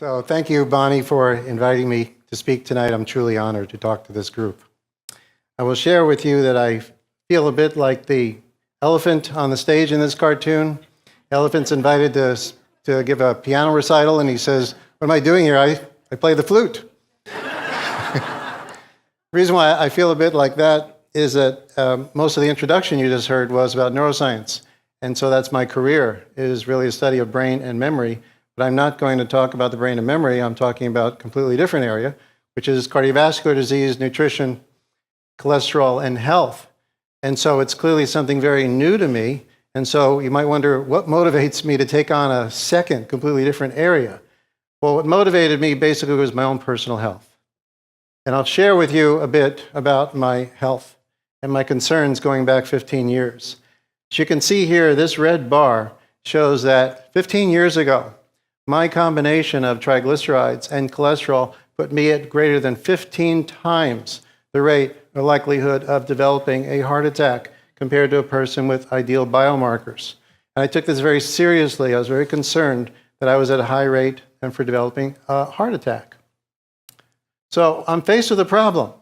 So thank you, Bonnie, for inviting me to speak tonight. I'm truly honored to talk to this group. I will share with you that I feel a bit like the elephant on the stage in this cartoon. Elephant's invited to give a piano recital, and he says, "What am I doing here? I play the flute." The reason why I feel a bit like that is that most of the introduction you just heard was about neuroscience. And so that's my career, is really a study of brain and memory. But I'm not going to talk about the brain and memory. I'm talking about a completely different area, which is cardiovascular disease, nutrition, cholesterol, and health. And so it's clearly something very new to me. And so you might wonder, what motivates me to take on a second, completely different area? Well, what motivated me basically was my own personal health. And I'll share with you a bit about my health and my concerns going back 15 years. As you can see here, this red bar shows that 15 years ago, my combination of triglycerides and cholesterol put me at greater than 15 times the rate or likelihood of developing a heart attack compared to a person with ideal biomarkers. And I took this very seriously. I was very concerned that I was at a high rate and for developing a heart attack. So I'm faced with a problem.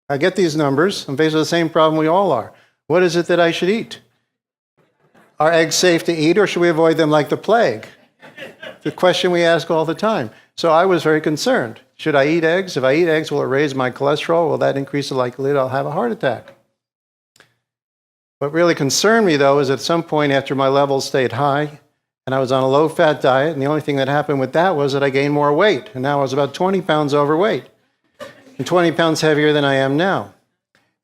I get these numbers. I'm faced with the same problem we all are. What is it that I should eat? Are eggs safe to eat, or should we avoid them like the plague? The question we ask all the time. So I was very concerned. Should I eat eggs? If I eat eggs, will it raise my cholesterol? Will that increase the likelihood I'll have a heart attack? What really concerned me, though, is at some point after my levels stayed high, and I was on a low-fat diet, and the only thing that happened with that was that I gained more weight, and now I was about 20 pounds overweight, and 20 pounds heavier than I am now.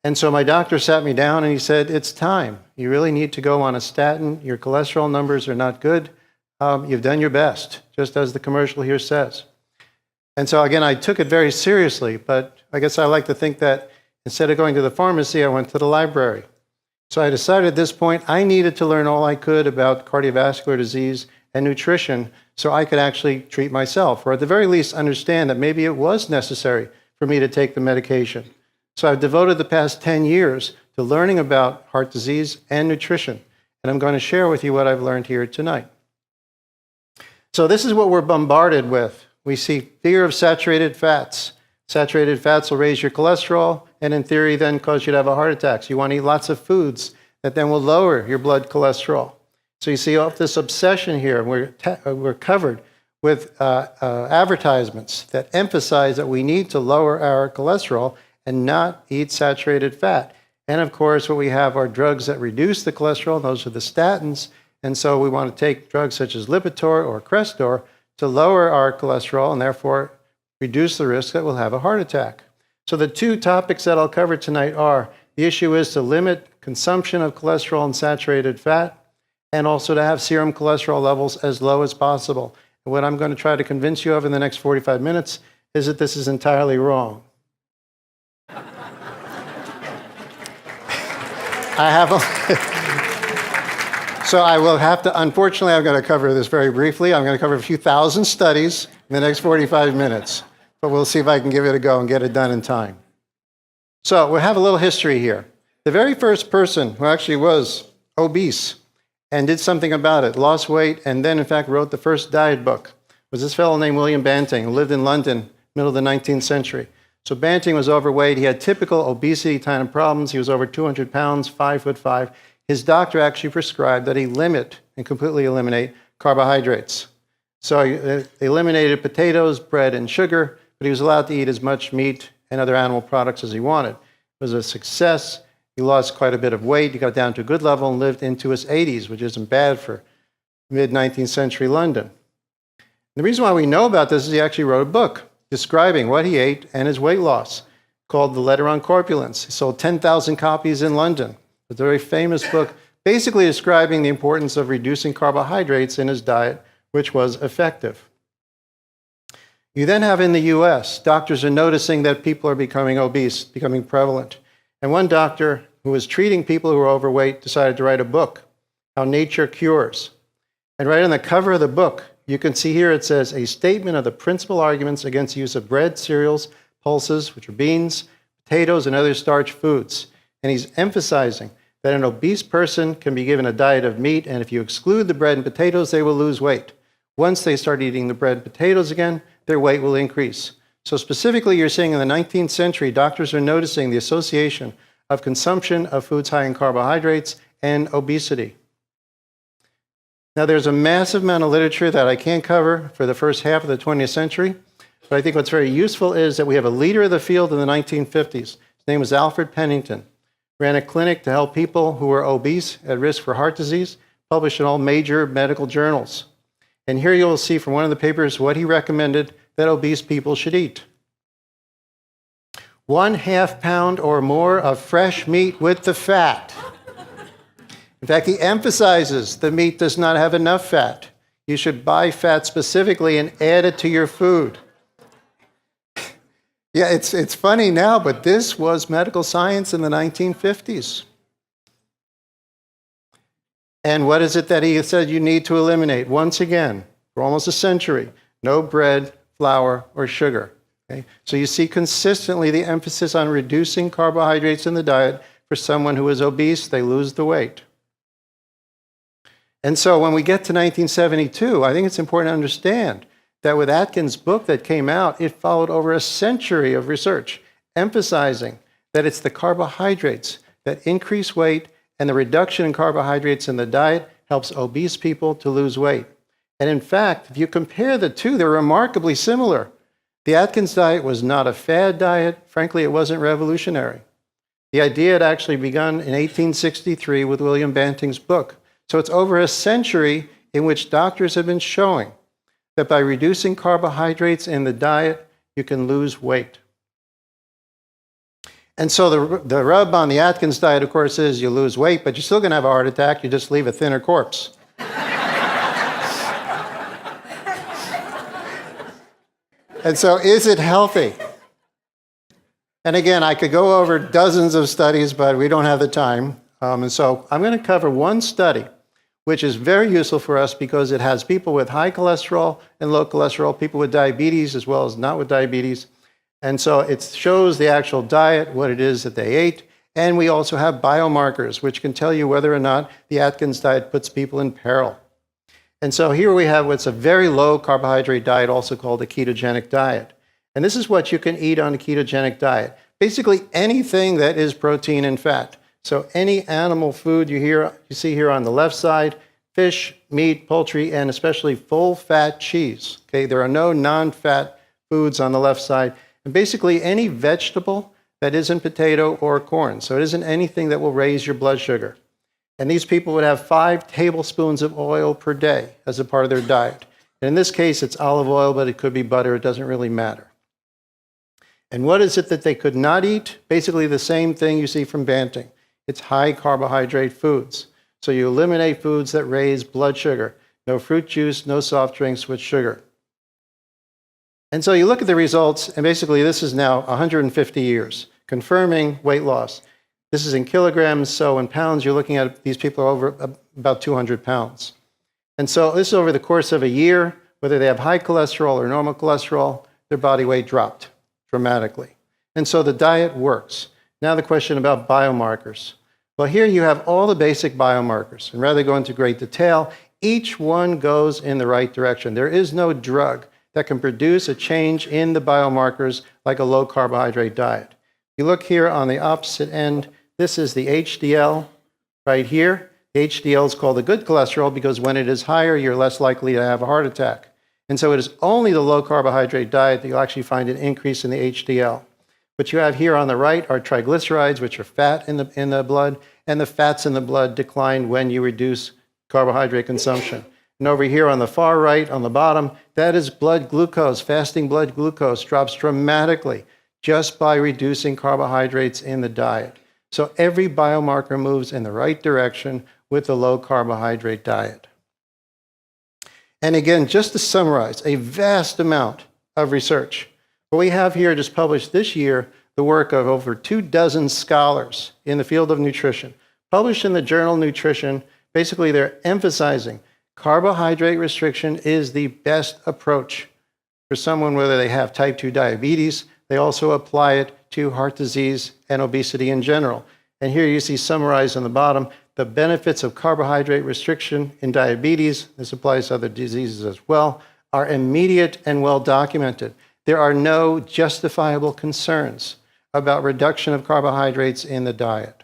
And so my doctor sat me down, and he said, "It's time. You really need to go on a statin. Your cholesterol numbers are not good. You've done your best," just as the commercial here says. And so again, I took it very seriously, but I guess I like to think that instead of going to the pharmacy, I went to the library. So I decided at this point I needed to learn all I could about cardiovascular disease and nutrition so I could actually treat myself, or at the very least understand that maybe it was necessary for me to take the medication. So I've devoted the past 10 years to learning about heart disease and nutrition, and I'm going to share with you what I've learned here tonight. So this is what we're bombarded with. We see fear of saturated fats. Saturated fats will raise your cholesterol and in theory then cause you to have a heart attack. So you want to eat lots of foods that then will lower your blood cholesterol. So you see all this obsession here. We're covered with advertisements that emphasize that we need to lower our cholesterol and not eat saturated fat. And of course, what we have are drugs that reduce the cholesterol. Those are the statins. And so we want to take drugs such as Lipitor or Crestor to lower our cholesterol and therefore reduce the risk that we'll have a heart attack. So the two topics that I'll cover tonight are, the issue is to limit consumption of cholesterol and saturated fat, and also to have serum cholesterol levels as low as possible. And what I'm going to try to convince you of in the next 45 minutes is that this is entirely wrong. So I will have to, unfortunately, I'm going to cover this very briefly. I'm going to cover a few thousand studies in the next 45 minutes. But we'll see if I can give it a go and get it done in time. So we have a little history here. The very first person who actually was obese and did something about it, lost weight, and then in fact wrote the first diet book, was this fellow named William Banting, who lived in London, middle of the 19th century. So Banting was overweight. He had typical obesity kind of problems. He was over 200 pounds, 5'5". His doctor actually prescribed that he limit and completely eliminate carbohydrates. So he eliminated potatoes, bread, and sugar, but he was allowed to eat as much meat and other animal products as he wanted. It was a success. He lost quite a bit of weight. He got down to a good level and lived into his 80s, which isn't bad for mid-19th century London. The reason why we know about this is he actually wrote a book describing what he ate and his weight loss called The Letter on Corpulence. He sold 10,000 copies in London. It's a very famous book basically describing the importance of reducing carbohydrates in his diet, which was effective. You then have in the US, doctors are noticing that people are becoming obese, becoming prevalent. And one doctor who was treating people who were overweight decided to write a book, How Nature Cures. And right on the cover of the book, you can see here it says, a statement of the principal arguments against the use of bread, cereals, pulses, which are beans, potatoes, and other starch foods. And he's emphasizing that an obese person can be given a diet of meat, and if you exclude the bread and potatoes, they will lose weight. Once they start eating the bread and potatoes again, their weight will increase. So specifically, you're seeing in the 19th century, doctors are noticing the association of consumption of foods high in carbohydrates and obesity. Now, there's a massive amount of literature that I can't cover for the first half of the 20th century, but I think what's very useful is that we have a leader of the field in the 1950s. His name was Alfred Pennington. Ran a clinic to help people who were obese at risk for heart disease, published in all major medical journals. And here you'll see from one of the papers what he recommended that obese people should eat. 1/2 pound or more of fresh meat with the fat. In fact, he emphasizes the meat does not have enough fat. You should buy fat specifically and add it to your food. Yeah, it's funny now, but this was medical science in the 1950s. And what is it that he said you need to eliminate? Once again, for almost a century, no bread, flour, or sugar. Okay? So you see consistently the emphasis on reducing carbohydrates in the diet. For someone who is obese, they lose the weight. And so when we get to 1972, I think it's important to understand that with Atkins' book that came out, it followed over a century of research, emphasizing that it's the carbohydrates that increase weight, and the reduction in carbohydrates in the diet helps obese people to lose weight. And in fact, if you compare the two, they're remarkably similar. The Atkins diet was not a fad diet. Frankly, it wasn't revolutionary. The idea had actually begun in 1863 with William Banting's book. So it's over a century in which doctors have been showing that by reducing carbohydrates in the diet, you can lose weight. And so the rub on the Atkins diet, of course, is you lose weight, but you're still going to have a heart attack. You just leave a thinner corpse. And so is it healthy? And again, I could go over dozens of studies, but we don't have the time. And so I'm going to cover one study, which is very useful for us because it has people with high cholesterol and low cholesterol, people with diabetes as well as not with diabetes. And so it shows the actual diet, what it is that they ate. And we also have biomarkers, which can tell you whether or not the Atkins diet puts people in peril. And so here we have what's a very low carbohydrate diet, also called a ketogenic diet. And this is what you can eat on a ketogenic diet. Basically anything that is protein and fat. So any animal food you see here on the left side, fish, meat, poultry, and especially full-fat cheese. Okay, there are no non-fat foods on the left side. And basically any vegetable that isn't potato or corn. So it isn't anything that will raise your blood sugar. And these people would have 5 tablespoons of oil per day as a part of their diet. And in this case, it's olive oil, but it could be butter. It doesn't really matter. And what is it that they could not eat? Basically the same thing you see from Banting. It's high carbohydrate foods. So you eliminate foods that raise blood sugar. No fruit juice, no soft drinks with sugar. And so you look at the results, and basically this is now 150 years, confirming weight loss. This is in kilograms, so in pounds, you're looking at these people are over about 200 pounds. And so this is over the course of a year, whether they have high cholesterol or normal cholesterol, their body weight dropped dramatically. And so the diet works. Now the question about biomarkers. Well, here you have all the basic biomarkers. And rather than go into great detail, each one goes in the right direction. There is no drug that can produce a change in the biomarkers like a low carbohydrate diet. You look here on the opposite end, this is the HDL right here. The HDL is called the good cholesterol because when it is higher, you're less likely to have a heart attack. And so it is only the low carbohydrate diet that you'll actually find an increase in the HDL. What you have here on the right are triglycerides, which are fat in the blood, and the fats in the blood decline when you reduce carbohydrate consumption. And over here on the far right, on the bottom, that is blood glucose. Fasting blood glucose drops dramatically just by reducing carbohydrates in the diet. So every biomarker moves in the right direction with the low carbohydrate diet. And again, just to summarize, a vast amount of research. What we have here just published this year, the work of over 24 scholars in the field of nutrition, published in the journal Nutrition. Basically, they're emphasizing carbohydrate restriction is the best approach for someone, whether they have type 2 diabetes. They also apply it to heart disease and obesity in general. And here you see summarized on the bottom the benefits of carbohydrate restriction in diabetes. This applies to other diseases as well, are immediate and well documented. There are no justifiable concerns about reduction of carbohydrates in the diet.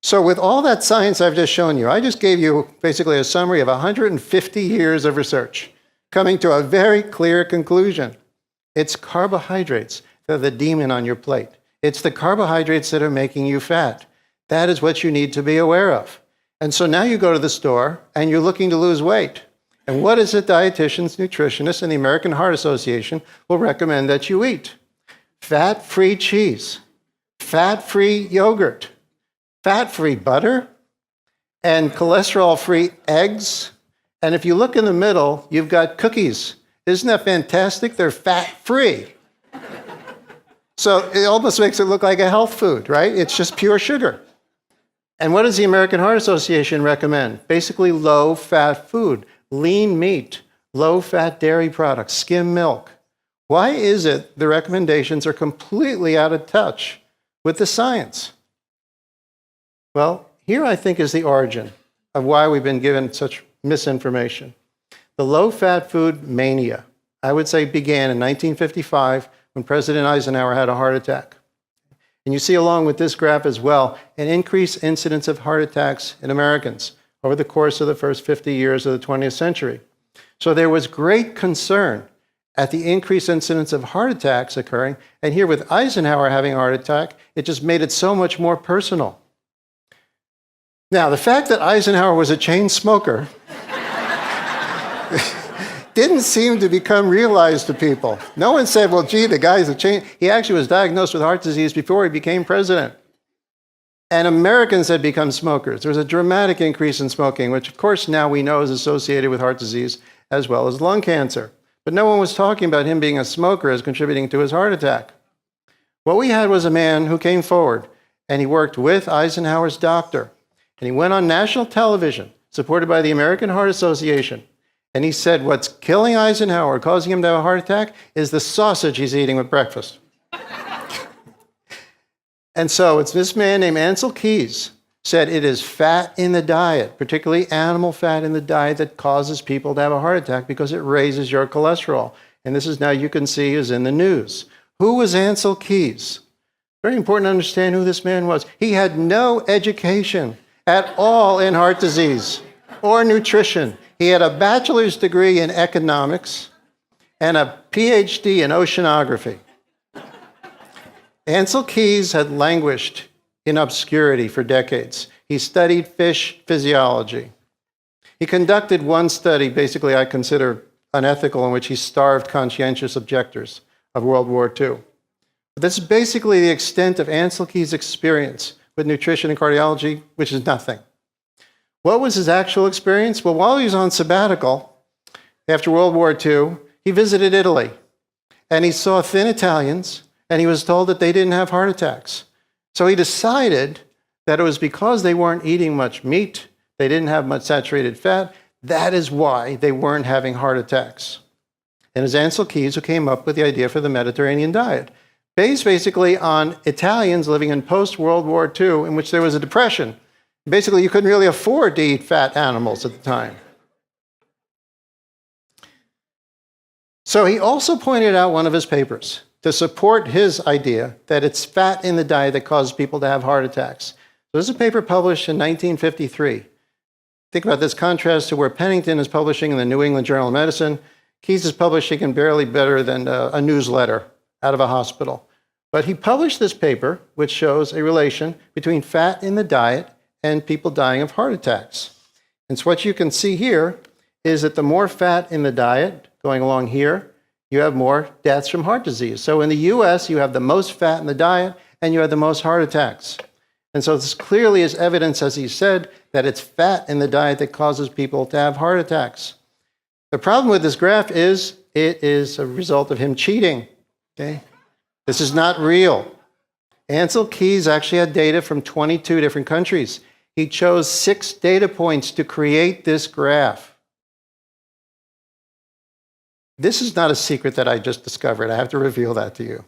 So with all that science I've just shown you, I just gave you basically a summary of 150 years of research, coming to a very clear conclusion. It's carbohydrates that are the demon on your plate. It's the carbohydrates that are making you fat. That is what you need to be aware of. And so now you go to the store and you're looking to lose weight. And what is it dietitians, nutritionists, and the American Heart Association will recommend that you eat? Fat-free cheese, fat-free yogurt, fat-free butter, and cholesterol-free eggs. And if you look in the middle, you've got cookies. Isn't that fantastic? They're fat-free. So it almost makes it look like a health food, right? It's just pure sugar. And what does the American Heart Association recommend? Basically low-fat food, lean meat, low-fat dairy products, skim milk. Why is it the recommendations are completely out of touch with the science? Well, here I think is the origin of why we've been given such misinformation. The low-fat food mania, I would say, began in 1955 when President Eisenhower had a heart attack. And you see along with this graph as well, an increased incidence of heart attacks in Americans over the course of the first 50 years of the 20th century. So there was great concern at the increased incidence of heart attacks occurring. And here with Eisenhower having a heart attack, it just made it so much more personal. Now, the fact that Eisenhower was a chain smoker didn't seem to become realized to people. No one said, well, gee, the guy's a chain. He actually was diagnosed with heart disease before he became president. And Americans had become smokers. There was a dramatic increase in smoking, which of course now we know is associated with heart disease as well as lung cancer. But no one was talking about him being a smoker as contributing to his heart attack. What we had was a man who came forward and he worked with Eisenhower's doctor. And he went on national television, supported by the American Heart Association. And he said what's killing Eisenhower, causing him to have a heart attack, is the sausage he's eating with breakfast. And so it's this man named Ancel Keys said it is fat in the diet, particularly animal fat in the diet, that causes people to have a heart attack because it raises your cholesterol. And this is now you can see is in the news. Who was Ancel Keys? Very important to understand who this man was. He had no education at all in heart disease or nutrition. He had a bachelor's degree in economics and a PhD in oceanography. Ancel Keys had languished in obscurity for decades. He studied fish physiology. He conducted one study, basically I consider unethical, in which he starved conscientious objectors of World War II. But this is basically the extent of Ancel Keys' experience with nutrition and cardiology, which is nothing. What was his actual experience? Well, while he was on sabbatical after World War II, he visited Italy. And he saw thin Italians, and he was told that they didn't have heart attacks. So he decided that it was because they weren't eating much meat, they didn't have much saturated fat, that is why they weren't having heart attacks. And it was Ancel Keys who came up with the idea for the Mediterranean diet, based basically on Italians living in post-World War II, in which there was a depression. Basically, you couldn't really afford to eat fat animals at the time. So he also pointed out one of his papers to support his idea that it's fat in the diet that causes people to have heart attacks. So this is a paper published in 1953. Think about this contrast to where Pennington is publishing in the New England Journal of Medicine. Keys is publishing in barely better than a newsletter out of a hospital. But he published this paper, which shows a relation between fat in the diet and people dying of heart attacks. And so what you can see here is that the more fat in the diet, going along here, you have more deaths from heart disease. So in the US, you have the most fat in the diet, and you have the most heart attacks. And so this clearly is evidence, as he said, that it's fat in the diet that causes people to have heart attacks. The problem with this graph is it is a result of him cheating. Okay? This is not real. Ancel Keys actually had data from 22 different countries. He chose 6 data points to create this graph. This is not a secret that I just discovered. I have to reveal that to you.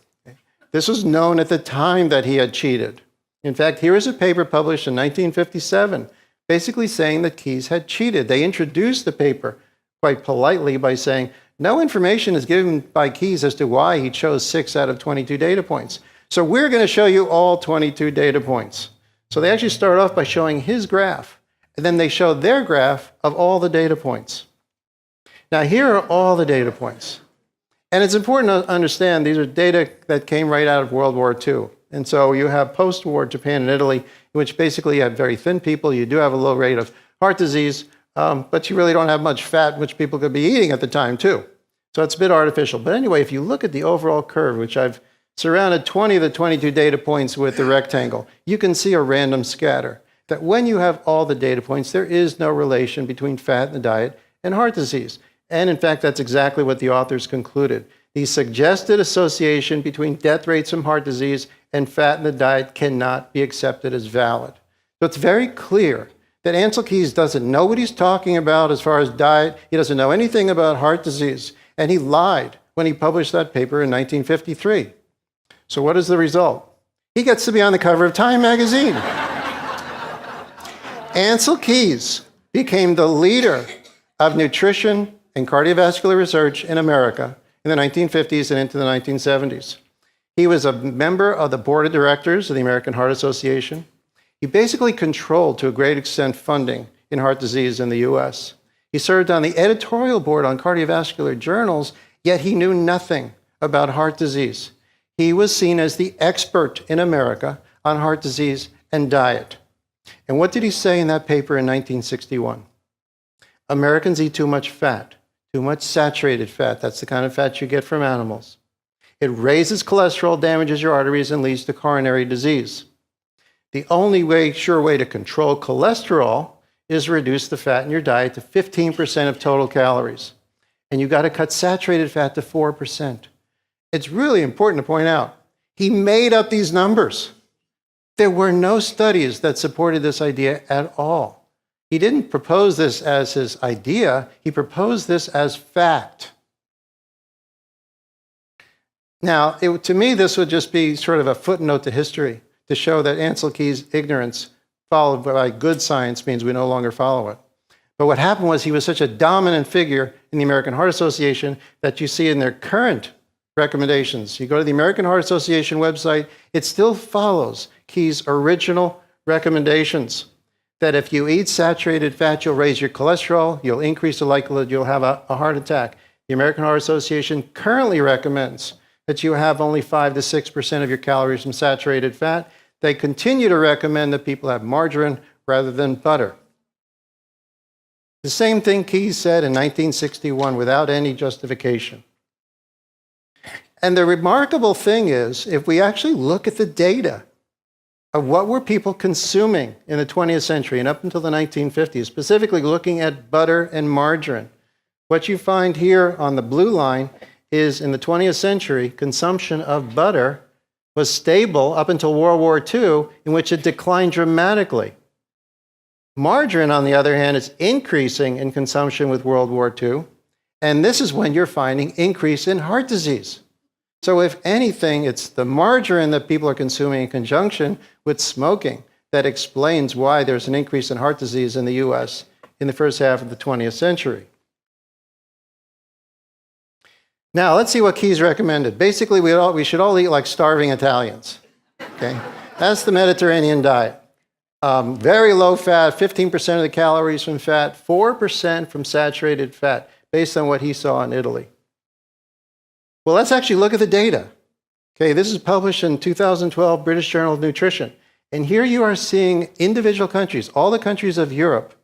This was known at the time that he had cheated. In fact, here is a paper published in 1957 basically saying that Keyes had cheated. They introduced the paper quite politely by saying, no information is given by Keyes as to why he chose 6 out of 22 data points. So we're going to show you all 22 data points. So they actually start off by showing his graph, and then they show their graph of all the data points. Now here are all the data points. And it's important to understand these are data that came right out of World War II. And so you have post-war Japan and Italy, in which basically you have very thin people. You do have a low rate of heart disease, but you really don't have much fat, which people could be eating at the time too. So it's a bit artificial. But anyway, if you look at the overall curve, which I've surrounded 20 of the 22 data points with the rectangle, you can see a random scatter. That when you have all the data points, there is no relation between fat in the diet and heart disease. And in fact, that's exactly what the authors concluded. The suggested association between death rates from heart disease and fat in the diet cannot be accepted as valid. So it's very clear that Ansel Keys doesn't know what he's talking about as far as diet. He doesn't know anything about heart disease. And he lied when he published that paper in 1953. So what is the result? He gets to be on the cover of Time magazine. Ansel Keys became the leader of nutrition and cardiovascular research in America in the 1950s and into the 1970s. He was a member of the board of directors of the American Heart Association. He basically controlled, to a great extent, funding in heart disease in the US. He served on the editorial board on cardiovascular journals, yet he knew nothing about heart disease. He was seen as the expert in America on heart disease and diet. And what did he say in that paper in 1961? Americans eat too much fat, too much saturated fat. That's the kind of fat you get from animals. It raises cholesterol, damages your arteries, and leads to coronary disease. The only sure way to control cholesterol is to reduce the fat in your diet to 15% of total calories. And you've got to cut saturated fat to 4%. It's really important to point out, he made up these numbers. There were no studies that supported this idea at all. He didn't propose this as his idea, he proposed this as fact. Now, to me, this would just be sort of a footnote to history to show that Ansel Keys' ignorance followed by good science means we no longer follow it. But what happened was he was such a dominant figure in the American Heart Association that you see in their current recommendations. You go to the American Heart Association website, it still follows Keys' original recommendations that if you eat saturated fat, you'll raise your cholesterol, you'll increase the likelihood you'll have a heart attack. The American Heart Association currently recommends that you have only 5 to 6% of your calories from saturated fat. They continue to recommend that people have margarine rather than butter. The same thing Keys said in 1961 without any justification. And the remarkable thing is, if we actually look at the data of what were people consuming in the 20th century and up until the 1950s, specifically looking at butter and margarine, what you find here on the blue line is in the 20th century, consumption of butter was stable up until World War II, in which it declined dramatically. Margarine, on the other hand, is increasing in consumption with World War II, and this is when you're finding increase in heart disease. So if anything, it's the margarine that people are consuming in conjunction with smoking that explains why there's an increase in heart disease in the US in the first half of the 20th century. Now, let's see what Keys recommended. Basically, we should all eat like starving Italians. Okay? That's the Mediterranean diet. Very low fat, 15% of the calories from fat, 4% from saturated fat, based on what he saw in Italy. Well, let's actually look at the data. Okay, this is published in 2012 British Journal of Nutrition. And here you are seeing individual countries, all the countries of Europe,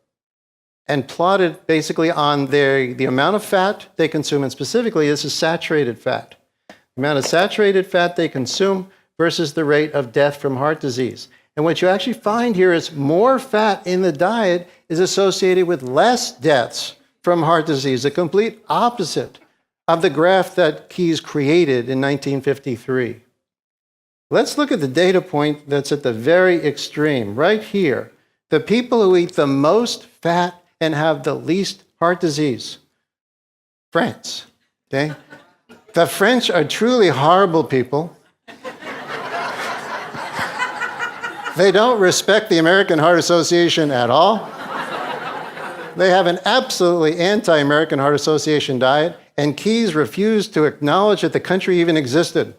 and plotted basically on the amount of fat they consume, and specifically this is saturated fat. The amount of saturated fat they consume versus the rate of death from heart disease. And what you actually find here is more fat in the diet is associated with less deaths from heart disease, the complete opposite of the graph that Keys created in 1953. Let's look at the data point that's at the very extreme, right here. The people who eat the most fat and have the least heart disease. France, okay? The French are truly horrible people. They don't respect the American Heart Association at all. They have an absolutely anti-American Heart Association diet, and Keyes refused to acknowledge that the country even existed.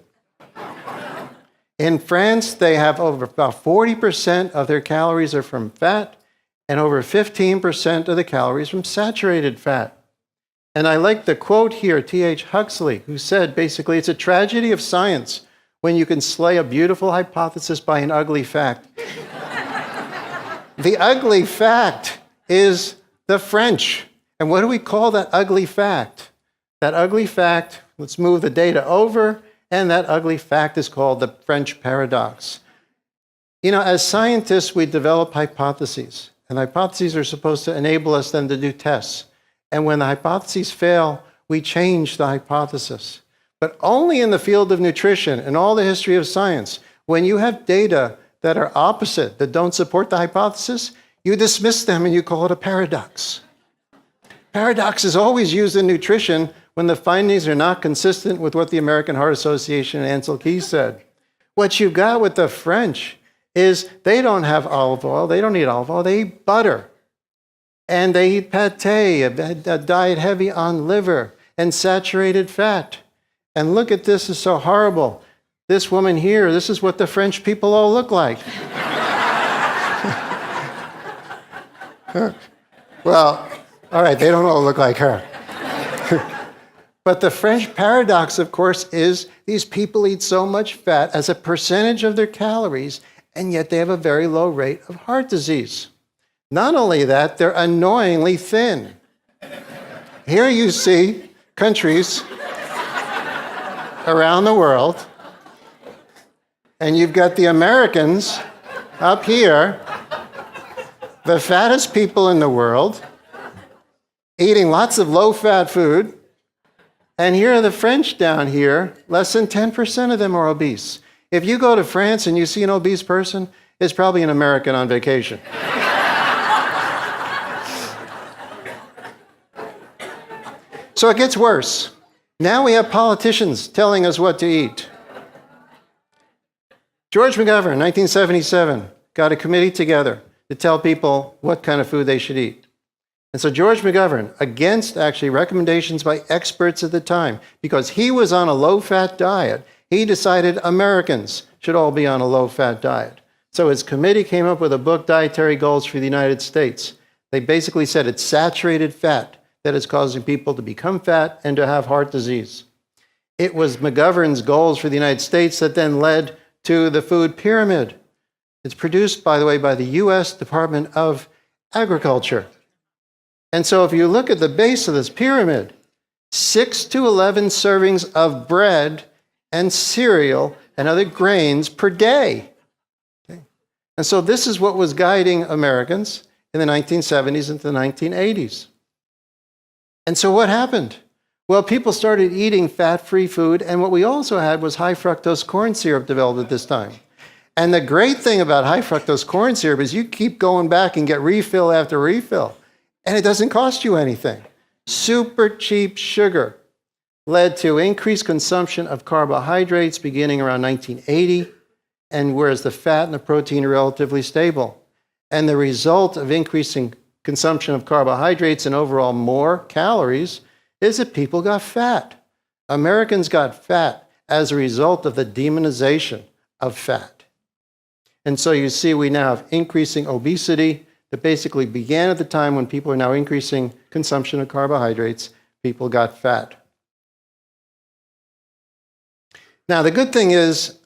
In France, they have over about 40% of their calories are from fat, and over 15% of the calories from saturated fat. And I like the quote here, T.H. Huxley, who said, basically, it's a tragedy of science when you can slay a beautiful hypothesis by an ugly fact. The ugly fact is the French. And what do we call that ugly fact? That ugly fact, let's move the data over, and that ugly fact is called the French paradox. You know, as scientists, we develop hypotheses, and hypotheses are supposed to enable us then to do tests. And when the hypotheses fail, we change the hypothesis. But only in the field of nutrition and all the history of science, when you have data that are opposite, that don't support the hypothesis, you dismiss them and you call it a paradox. Paradox is always used in nutrition when the findings are not consistent with what the American Heart Association and Ansel Keys said. What you've got with the French is they don't have olive oil, they don't eat olive oil, they eat butter. And they eat pate, a diet heavy on liver and saturated fat. And look at this, is so horrible. This woman here, this is what the French people all look like. Well, all right, they don't all look like her. But the French paradox, of course, is these people eat so much fat as a percentage of their calories, and yet they have a very low rate of heart disease. Not only that, they're annoyingly thin. Here you see countries around the world, and you've got the Americans up here, the fattest people in the world, eating lots of low-fat food, and here are the French down here, less than 10% of them are obese. If you go to France and you see an obese person, it's probably an American on vacation. So it gets worse. Now we have politicians telling us what to eat. George McGovern, 1977, got a committee together to tell people what kind of food they should eat. And so George McGovern, against actually recommendations by experts at the time, because he was on a low-fat diet, he decided Americans should all be on a low-fat diet. So his committee came up with a book, Dietary Goals for the United States. They basically said it's saturated fat that is causing people to become fat and to have heart disease. It was McGovern's goals for the United States that then led to the food pyramid. It's produced, by the way, by the U.S. Department of Agriculture. And so if you look at the base of this pyramid, 6 to 11 servings of bread and cereal and other grains per day. Okay. And so this is what was guiding Americans in the 1970s into the 1980s. And so what happened? Well, people started eating fat-free food, and what we also had was high fructose corn syrup developed at this time. And the great thing about high fructose corn syrup is you keep going back and get refill after refill, and it doesn't cost you anything. Super cheap sugar led to increased consumption of carbohydrates beginning around 1980, and whereas the fat and the protein are relatively stable. And the result of increasing consumption of carbohydrates and overall more calories is that people got fat. Americans got fat as a result of the demonization of fat. And so you see we now have increasing obesity that basically began at the time when people are now increasing consumption of carbohydrates. People got fat. Now, the good thing is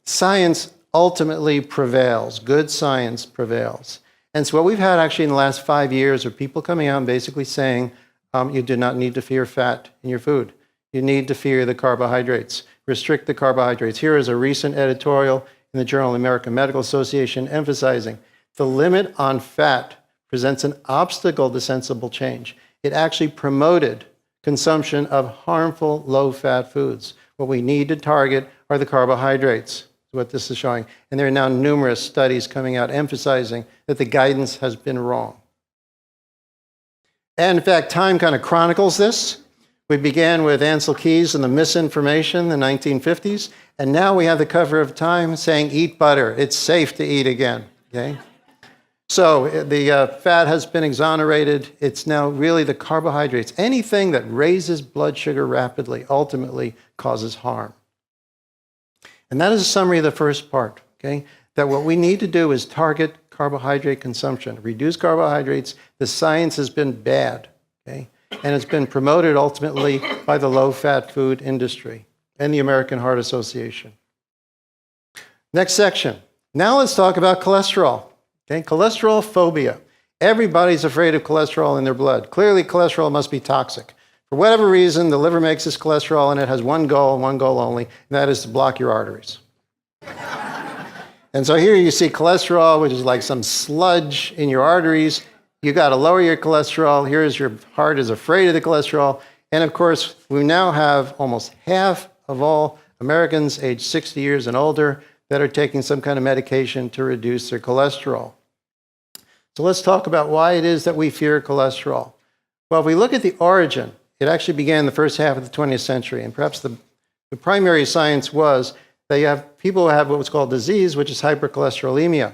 science ultimately prevails. Good science prevails. And so what we've had actually in the last 5 years are people coming out and basically saying, you do not need to fear fat in your food. You need to fear the carbohydrates. Restrict the carbohydrates. Here is a recent editorial in the Journal of the American Medical Association emphasizing the limit on fat presents an obstacle to sensible change. It actually promoted consumption of harmful low-fat foods. What we need to target are the carbohydrates, is what this is showing. And there are now numerous studies coming out emphasizing that the guidance has been wrong. And in fact, Time kind of chronicles this. We began with Ansel Keys and the misinformation in the 1950s, and now we have the cover of Time saying, eat butter, it's safe to eat again, okay? So the fat has been exonerated. It's now really the carbohydrates. Anything that raises blood sugar rapidly ultimately causes harm. And that is a summary of the first part, okay? That what we need to do is target carbohydrate consumption, reduce carbohydrates. The science has been bad, okay? And it's been promoted ultimately by the low-fat food industry and the American Heart Association. Next section. Now let's talk about cholesterol. Okay, cholesterol phobia. Everybody's afraid of cholesterol in their blood. Clearly, cholesterol must be toxic. For whatever reason, the liver makes this cholesterol, and it has one goal and one goal only, and that is to block your arteries. And so here you see cholesterol, which is like some sludge in your arteries. You got to lower your cholesterol. Here's your heart is afraid of the cholesterol. And of course, we now have almost half of all Americans aged 60 years and older that are taking some kind of medication to reduce their cholesterol. So let's talk about why it is that we fear cholesterol. Well, if we look at the origin, it actually began in the first half of the 20th century, and perhaps the primary science was that you have people who have what's called disease, which is hypercholesterolemia,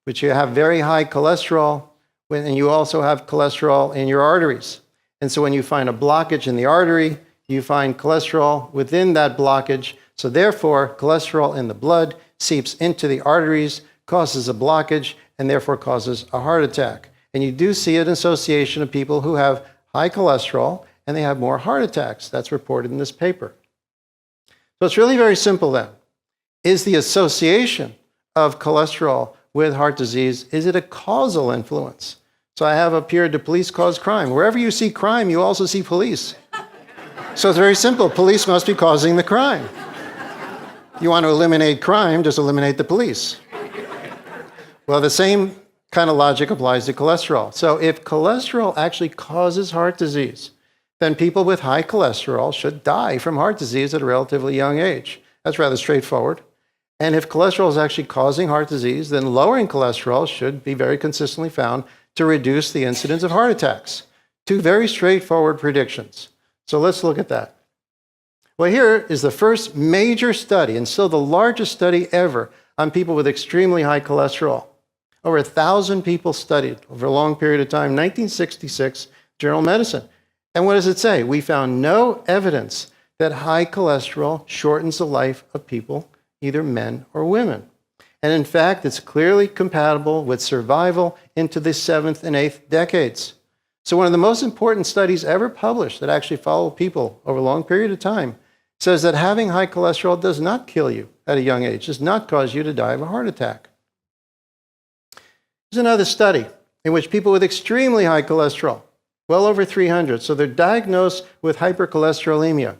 which you have very high cholesterol, and you also have cholesterol in your arteries. And so when you find a blockage in the artery, you find cholesterol within that blockage. So therefore, cholesterol in the blood seeps into the arteries, causes a blockage, and therefore causes a heart attack. And you do see an association of people who have high cholesterol, and they have more heart attacks. That's reported in this paper. So it's really very simple then. Is the association of cholesterol with heart disease, is it a causal influence? So I have up here, do police cause crime? Wherever you see crime, you also see police. So it's very simple. Police must be causing the crime. You want to eliminate crime, just eliminate the police. Well, the same kind of logic applies to cholesterol. So if cholesterol actually causes heart disease, then people with high cholesterol should die from heart disease at a relatively young age. That's rather straightforward. And if cholesterol is actually causing heart disease, then lowering cholesterol should be very consistently found to reduce the incidence of heart attacks. Two very straightforward predictions. So let's look at that. Well, here is the first major study, and still the largest study ever, on people with extremely high cholesterol. Over 1,000 people studied over a long period of time, 1966, Journal of Medicine. And what does it say? We found no evidence that high cholesterol shortens the life of people, either men or women. And in fact, it's clearly compatible with survival into the 7th and 8th decades. So one of the most important studies ever published that actually followed people over a long period of time says that having high cholesterol does not kill you at a young age, does not cause you to die of a heart attack. There's another study in which people with extremely high cholesterol, well over 300, so they're diagnosed with hypercholesterolemia.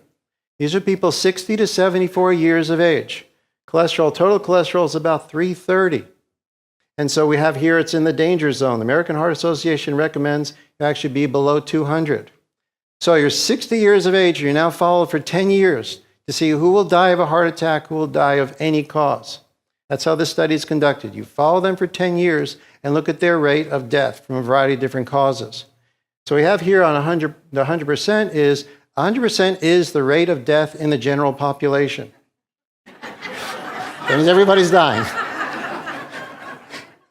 These are people 60 to 74 years of age. Total cholesterol is about 330. And so we have here, it's in the danger zone. The American Heart Association recommends you actually be below 200. So you're 60 years of age, you're now followed for 10 years to see who will die of a heart attack, who will die of any cause. That's how this study is conducted. You follow them for 10 years and look at their rate of death from a variety of different causes. So we have here on 100, the 100% is the rate of death in the general population. That means everybody's dying.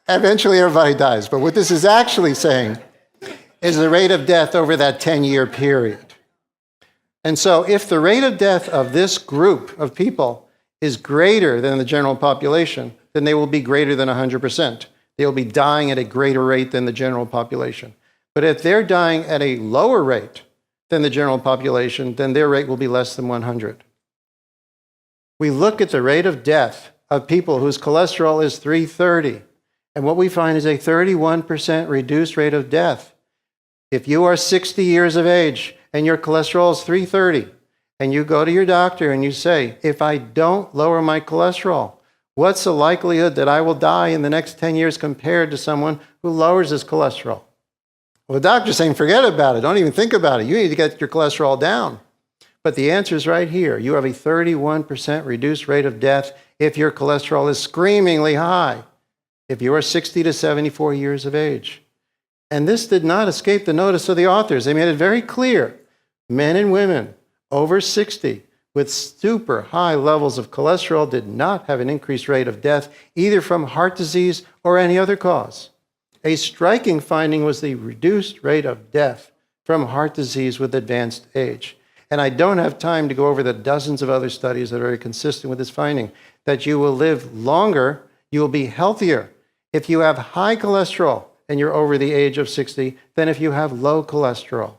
Eventually everybody dies. But what this is actually saying is the rate of death over that 10-year period. And so if the rate of death of this group of people is greater than the general population, then they will be greater than 100%. They will be dying at a greater rate than the general population. But if they're dying at a lower rate than the general population, then their rate will be less than 100. We look at the rate of death of people whose cholesterol is 330, and what we find is a 31% reduced rate of death. If you are 60 years of age and your cholesterol is 330, and you go to your doctor and you say, if I don't lower my cholesterol, what's the likelihood that I will die in the next 10 years compared to someone who lowers his cholesterol? Well, the doctor's saying, forget about it. Don't even think about it. You need to get your cholesterol down. But the answer is right here. You have a 31% reduced rate of death if your cholesterol is screamingly high, if you are 60 to 74 years of age. And this did not escape the notice of the authors. They made it very clear. Men and women over 60 with super high levels of cholesterol did not have an increased rate of death, either from heart disease or any other cause. A striking finding was the reduced rate of death from heart disease with advanced age. And I don't have time to go over the dozens of other studies that are very consistent with this finding, that you will live longer, you will be healthier if you have high cholesterol and you're over the age of 60 than if you have low cholesterol.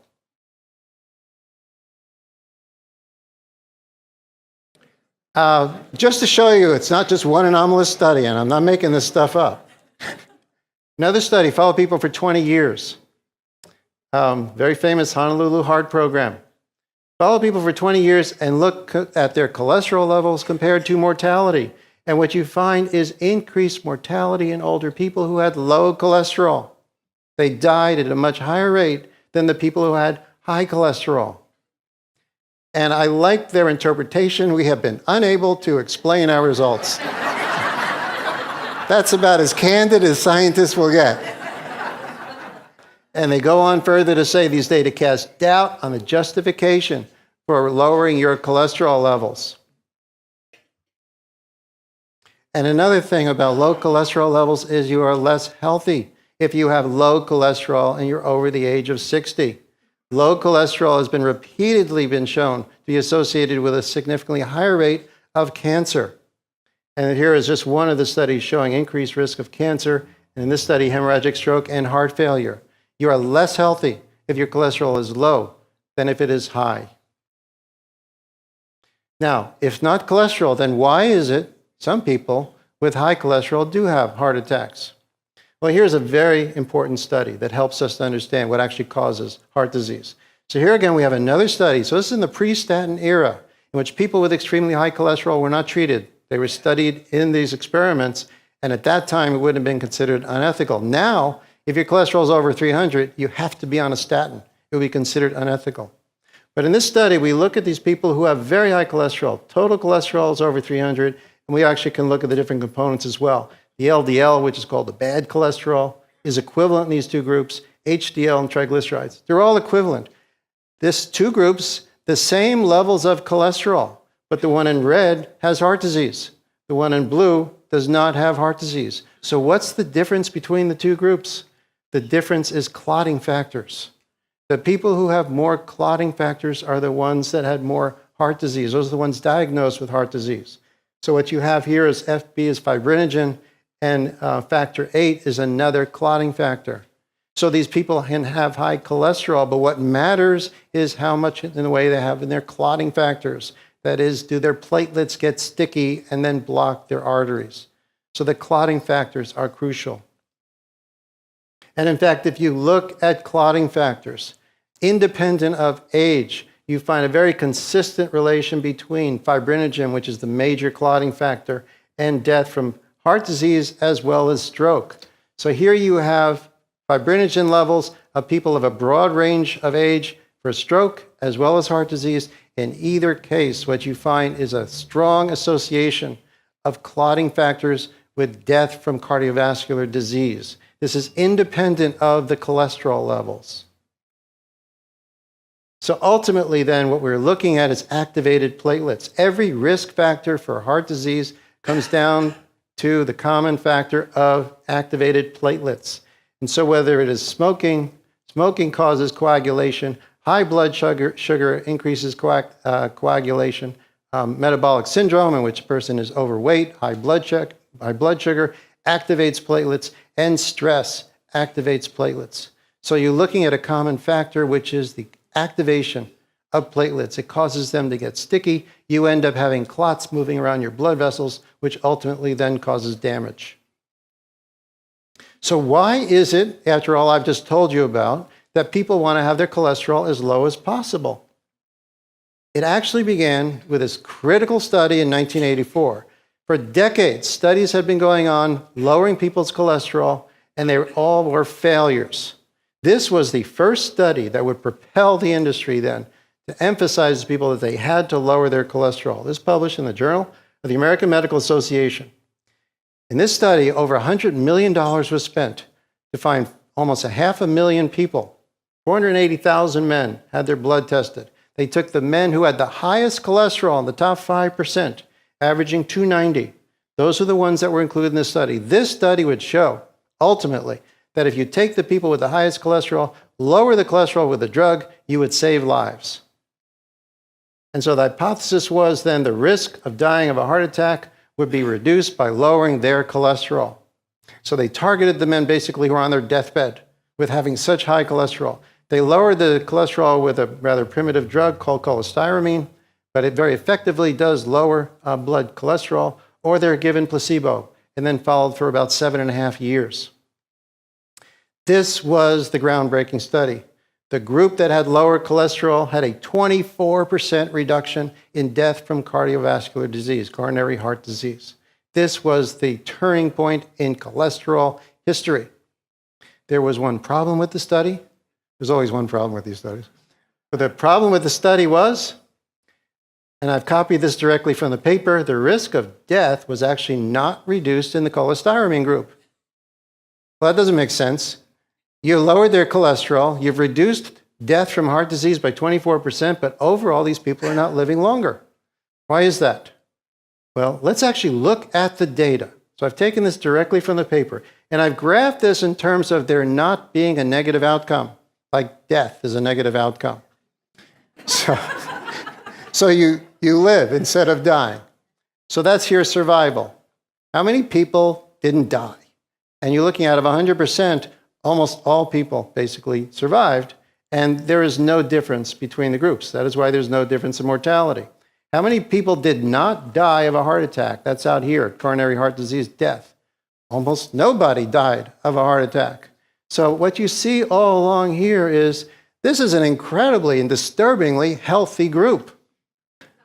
Just to show you, it's not just one anomalous study, and I'm not making this stuff up. Another study followed people for 20 years. Very famous Honolulu Heart Program. Follow people for 20 years and look at their cholesterol levels compared to mortality. And what you find is increased mortality in older people who had low cholesterol. They died at a much higher rate than the people who had high cholesterol. And I like their interpretation. We have been unable to explain our results. That's about as candid as scientists will get. And they go on further to say these data cast doubt on the justification for lowering your cholesterol levels. And another thing about low cholesterol levels is you are less healthy if you have low cholesterol and you're over the age of 60. Low cholesterol has been repeatedly shown to be associated with a significantly higher rate of cancer. And here is just one of the studies showing increased risk of cancer, and in this study, hemorrhagic stroke and heart failure. You are less healthy if your cholesterol is low than if it is high. Now, if not cholesterol, then why is it some people with high cholesterol do have heart attacks? Well, here's a very important study that helps us to understand what actually causes heart disease. So here again, we have another study. So this is in the pre-statin era, in which people with extremely high cholesterol were not treated. They were studied in these experiments, and at that time, it wouldn't have been considered unethical. Now, if your cholesterol is over 300, you have to be on a statin. It would be considered unethical. But in this study, we look at these people who have very high cholesterol. Total cholesterol is over 300, and we actually can look at the different components as well. The LDL, which is called the bad cholesterol, is equivalent in these two groups. HDL and triglycerides, they're all equivalent. This two groups, the same levels of cholesterol, but the one in red has heart disease. The one in blue does not have heart disease. So what's the difference between the two groups? The difference is clotting factors. The people who have more clotting factors are the ones that had more heart disease. Those are the ones diagnosed with heart disease. So what you have here is FB is fibrinogen, and factor 8 is another clotting factor. So these people can have high cholesterol, but what matters is how much in the way they have in their clotting factors. That is, do their platelets get sticky and then block their arteries? So the clotting factors are crucial. And in fact, if you look at clotting factors, independent of age, you find a very consistent relation between fibrinogen, which is the major clotting factor, and death from heart disease as well as stroke. So here you have fibrinogen levels of people of a broad range of age for stroke as well as heart disease. In either case, what you find is a strong association of clotting factors with death from cardiovascular disease. This is independent of the cholesterol levels. So ultimately then, what we're looking at is activated platelets. Every risk factor for heart disease comes down to the common factor of activated platelets. And so whether it is smoking causes coagulation, high blood sugar increases coagulation, metabolic syndrome in which a person is overweight, high blood sugar activates platelets, and stress activates platelets. So you're looking at a common factor, which is the activation of platelets. It causes them to get sticky. You end up having clots moving around your blood vessels, which ultimately then causes damage. So why is it, after all I've just told you about, that people want to have their cholesterol as low as possible? It actually began with this critical study in 1984. For decades, studies had been going on lowering people's cholesterol, and they all were failures. This was the first study that would propel the industry then to emphasize to people that they had to lower their cholesterol. This published in the Journal of the American Medical Association. In this study, over $100 million was spent to find almost 500,000 people. 480,000 men had their blood tested. They took the men who had the highest cholesterol in the top 5%, averaging 290. Those are the ones that were included in this study. This study would show, ultimately, that if you take the people with the highest cholesterol, lower the cholesterol with the drug, you would save lives. And so the hypothesis was then the risk of dying of a heart attack would be reduced by lowering their cholesterol. So they targeted the men basically who were on their deathbed with having such high cholesterol. They lowered the cholesterol with a rather primitive drug called cholestyramine, but it very effectively does lower blood cholesterol, or they're given placebo and then followed for about 7.5 years. This was the groundbreaking study. The group that had lower cholesterol had a 24% reduction in death from cardiovascular disease, coronary heart disease. This was the turning point in cholesterol history. There was one problem with the study. There's always one problem with these studies. But the problem with the study was, and I've copied this directly from the paper, the risk of death was actually not reduced in the cholestyramine group. Well, that doesn't make sense. You lowered their cholesterol, you've reduced death from heart disease by 24%, but overall these people are not living longer. Why is that? Well, let's actually look at the data. So I've taken this directly from the paper, and I've graphed this in terms of there not being a negative outcome, like death is a negative outcome. So you live instead of dying. So that's your survival. How many people didn't die? And you're looking at of 100%, almost all people basically survived, and there is no difference between the groups. That is why there's no difference in mortality. How many people did not die of a heart attack? That's out here, coronary heart disease death. Almost nobody died of a heart attack. So what you see all along here is this is an incredibly and disturbingly healthy group.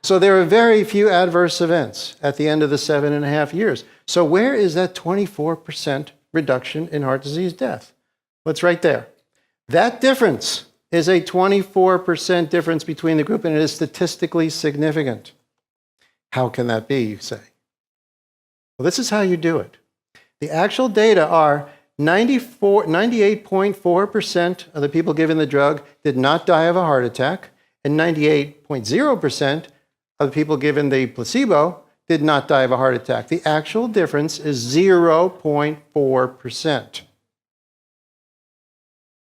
So there are very few adverse events at the end of the 7.5 years. So where is that 24% reduction in heart disease death? Well, it's right there. That difference is a 24% difference between the group, and it is statistically significant. How can that be, you say? Well, this is how you do it. The actual data are 98.4% of the people given the drug did not die of a heart attack, and 98.0% of the people given the placebo did not die of a heart attack. The actual difference is 0.4%.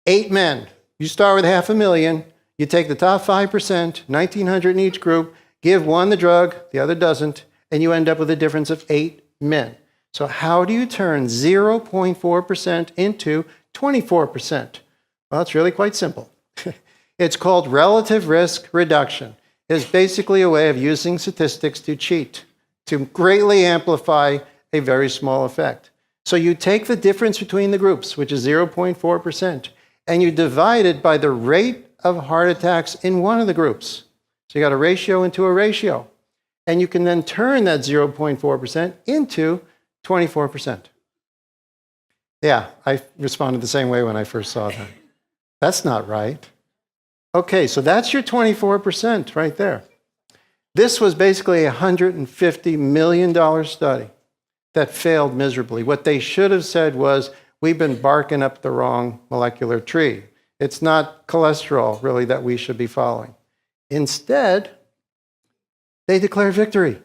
8 men. You start with 500,000. You take the top 5%, 1,900 in each group, give one the drug, the other doesn't, and you end up with a difference of 8 men. So how do you turn 0.4% into 24%? Well, it's really quite simple. It's called relative risk reduction. It's basically a way of using statistics to cheat, to greatly amplify a very small effect. So you take the difference between the groups, which is 0.4%, and you divide it by the rate of heart attacks in one of the groups. So you got a ratio into a ratio. And you can then turn that 0.4% into 24%. Yeah, I responded the same way when I first saw that. That's not right. Okay, so that's your 24% right there. This was basically a $150 million study that failed miserably. What they should have said was, we've been barking up the wrong molecular tree. It's not cholesterol, really, that we should be following. Instead, they declared victory.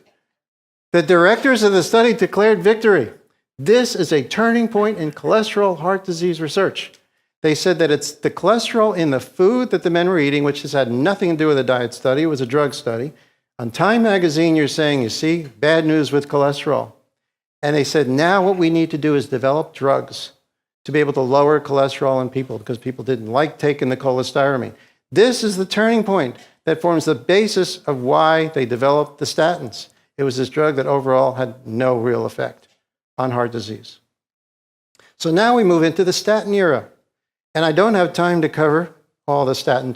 The directors of the study declared victory. This is a turning point in cholesterol heart disease research. They said that it's the cholesterol in the food that the men were eating, which has had nothing to do with a diet study, it was a drug study. On Time magazine, you're saying, you see, bad news with cholesterol. And they said, now what we need to do is develop drugs to be able to lower cholesterol in people because people didn't like taking the cholestyramine. This is the turning point that forms the basis of why they developed the statins. It was this drug that overall had no real effect on heart disease. So now we move into the statin era. And I don't have time to cover all the statin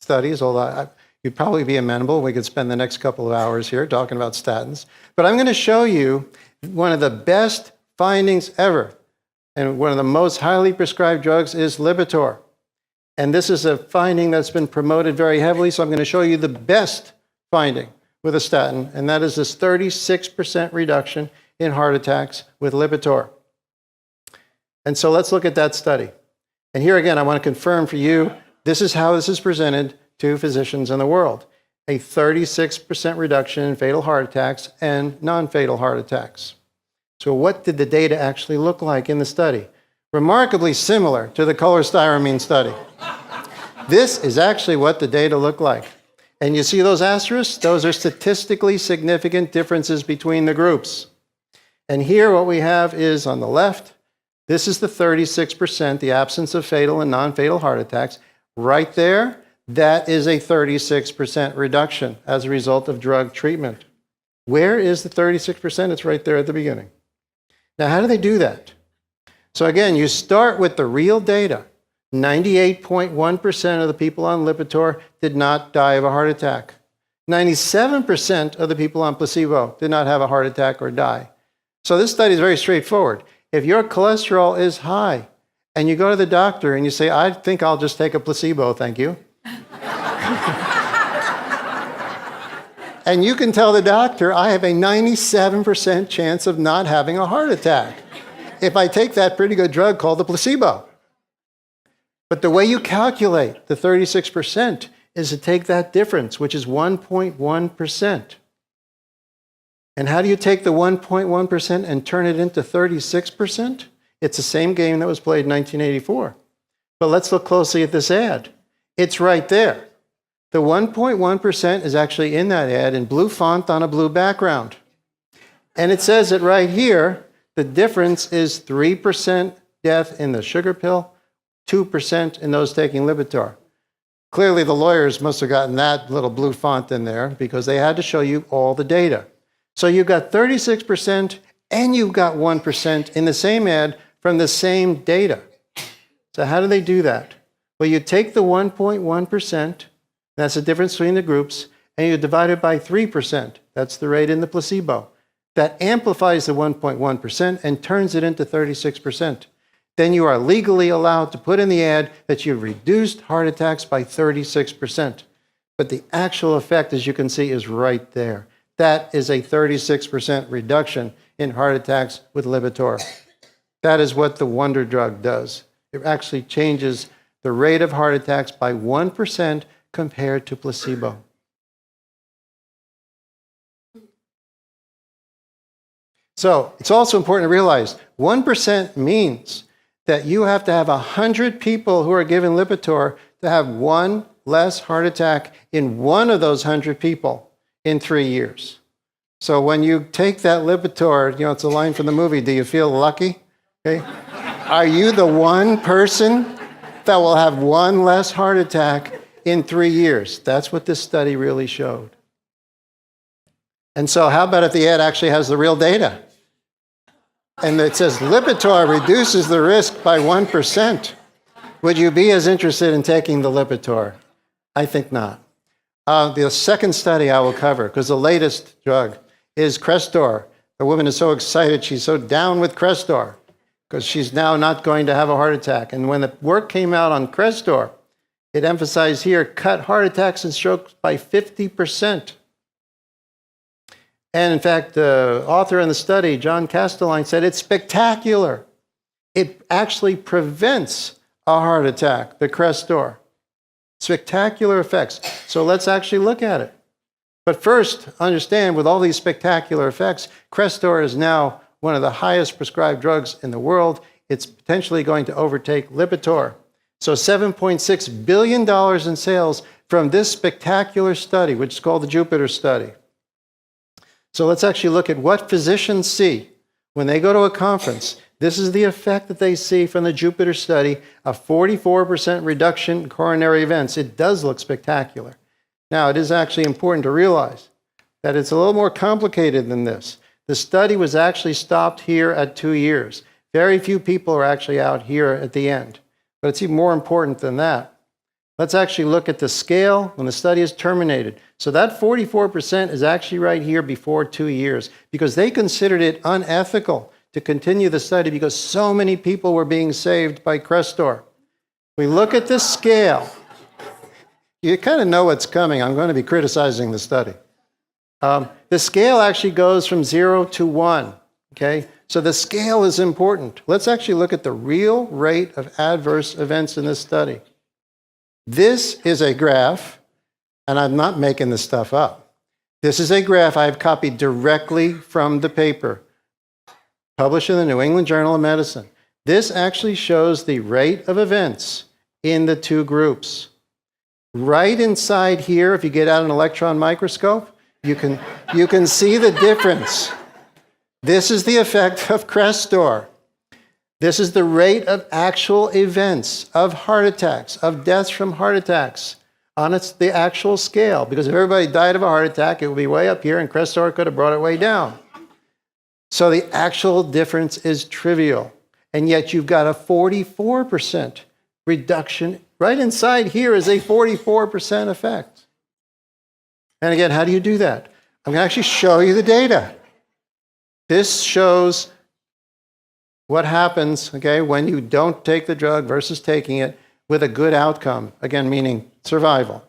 studies, although you'd probably be amenable. We could spend the next couple of hours here talking about statins. But I'm going to show you one of the best findings ever. And one of the most highly prescribed drugs is Lipitor. And this is a finding that's been promoted very heavily, so I'm going to show you the best finding with a statin, and that is this 36% reduction in heart attacks with Lipitor. And so let's look at that study. And here again, I want to confirm for you, this is how this is presented to physicians in the world. A 36% reduction in fatal heart attacks and non-fatal heart attacks. So what did the data actually look like in the study? remarkably similar to the cholestyramine study. This is actually what the data look like. And you see those asterisks? Those are statistically significant differences between the groups. And here what we have is on the left, this is the 36%, the absence of fatal and non-fatal heart attacks. Right there, that is a 36% reduction as a result of drug treatment. Where is the 36%? It's right there at the beginning. Now, how do they do that? So again, you start with the real data. 98.1% of the people on Lipitor did not die of a heart attack. 97% of the people on placebo did not have a heart attack or die. So this study is very straightforward. If your cholesterol is high and you go to the doctor and you say, I think I'll just take a placebo, thank you. And you can tell the doctor, I have a 97% chance of not having a heart attack if I take that pretty good drug called the placebo. But the way you calculate the 36% is to take that difference, which is 1.1%. And how do you take the 1.1% and turn it into 36%? It's the same game that was played in 1984. But let's look closely at this ad. It's right there. The 1.1% is actually in that ad in blue font on a blue background. And it says it right here, the difference is 3% death in the sugar pill, 2% in those taking Lipitor. Clearly, the lawyers must have gotten that little blue font in there because they had to show you all the data. So you've got 36% and you've got 1% in the same ad from the same data. So how do they do that? Well, you take the 1.1%, that's the difference between the groups, and you divide it by 3%. That's the rate in the placebo. That amplifies the 1.1% and turns it into 36%. Then you are legally allowed to put in the ad that you've reduced heart attacks by 36%. But the actual effect, as you can see, is right there. That is a 36% reduction in heart attacks with Lipitor. That is what the wonder drug does. It actually changes the rate of heart attacks by 1% compared to placebo. So it's also important to realize 1% means that you have to have 100 people who are given Lipitor to have one less heart attack in one of those 100 people in 3 years. So when you take that Lipitor, it's a line from the movie, do you feel lucky? Okay. Are you the one person that will have one less heart attack in 3 years? That's what this study really showed. And so how about if the ad actually has the real data? And it says Lipitor reduces the risk by 1%. Would you be as interested in taking the Lipitor? I think not. The second study I will cover, because the latest drug is Crestor. The woman is so excited, she's so down with Crestor, because she's now not going to have a heart attack. And when the work came out on Crestor, it emphasized here, cut heart attacks and strokes by 50%. And in fact, the author in the study, John Castelline, said it's spectacular. It actually prevents a heart attack, the Crestor. Spectacular effects. So let's actually look at it. But first, understand, with all these spectacular effects, Crestor is now one of the highest prescribed drugs in the world. It's potentially going to overtake Lipitor. So $7.6 billion in sales from this spectacular study, which is called the Jupiter study. So let's actually look at what physicians see when they go to a conference. This is the effect that they see from the Jupiter study, a 44% reduction in coronary events. It does look spectacular. Now, it is actually important to realize that it's a little more complicated than this. The study was actually stopped here at 2 years. Very few people are actually out here at the end. But it's even more important than that. Let's actually look at the scale when the study is terminated. So that 44% is actually right here before 2 years because they considered it unethical to continue the study because so many people were being saved by Crestor. We look at the scale. You kind of know what's coming. I'm going to be criticizing the study. The scale actually goes from 0 to 1. Okay? So the scale is important. Let's actually look at the real rate of adverse events in this study. This is a graph, and I'm not making this stuff up. This is a graph I've copied directly from the paper, published in the New England Journal of Medicine. This actually shows the rate of events in the two groups. Right inside here, if you get out an electron microscope, you can see the difference. This is the effect of Crestor. This is the rate of actual events, of heart attacks, of deaths from heart attacks on the actual scale. Because if everybody died of a heart attack, it would be way up here, and Crestor could have brought it way down. So the actual difference is trivial. And yet you've got a 44% reduction. Right inside here is a 44% effect. And again, how do you do that? I'm going to actually show you the data. This shows what happens, okay, when you don't take the drug versus taking it with a good outcome, again, meaning survival.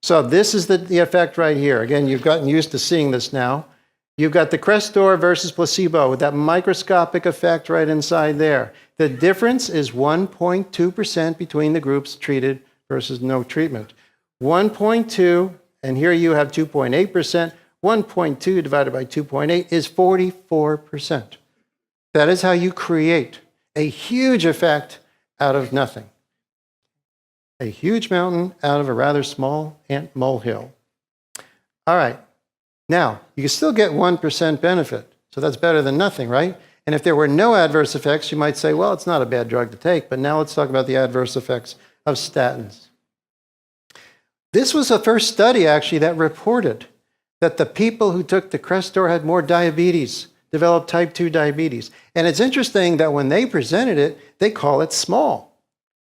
So this is the effect right here. Again, you've gotten used to seeing this now. You've got the Crestor versus placebo with that microscopic effect right inside there. The difference is 1.2% between the groups treated versus no treatment. 1.2, and here you have 2.8%. 1.2 divided by 2.8 is 44%. That is how you create a huge effect out of nothing. A huge mountain out of a rather small ant molehill. All right. Now, you can still get 1% benefit, so that's better than nothing, right? And if there were no adverse effects, you might say, well, it's not a bad drug to take, but now let's talk about the adverse effects of statins. This was the first study, actually, that reported that the people who took the Crestor had more diabetes, developed type 2 diabetes. And it's interesting that when they presented it, they call it small.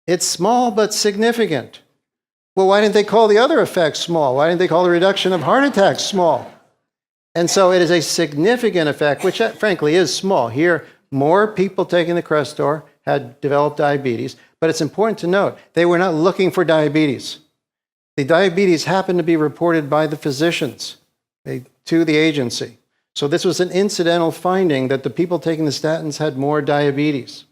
It's small but significant. Well, why didn't they call the other effects small? Why didn't they call the reduction of heart attacks small? And so it is a significant effect, which frankly is small. Here, more people taking the Crestor had developed diabetes, but it's important to note, they were not looking for diabetes. The diabetes happened to be reported by the physicians to the agency. So this was an incidental finding that the people taking the statins had more diabetes.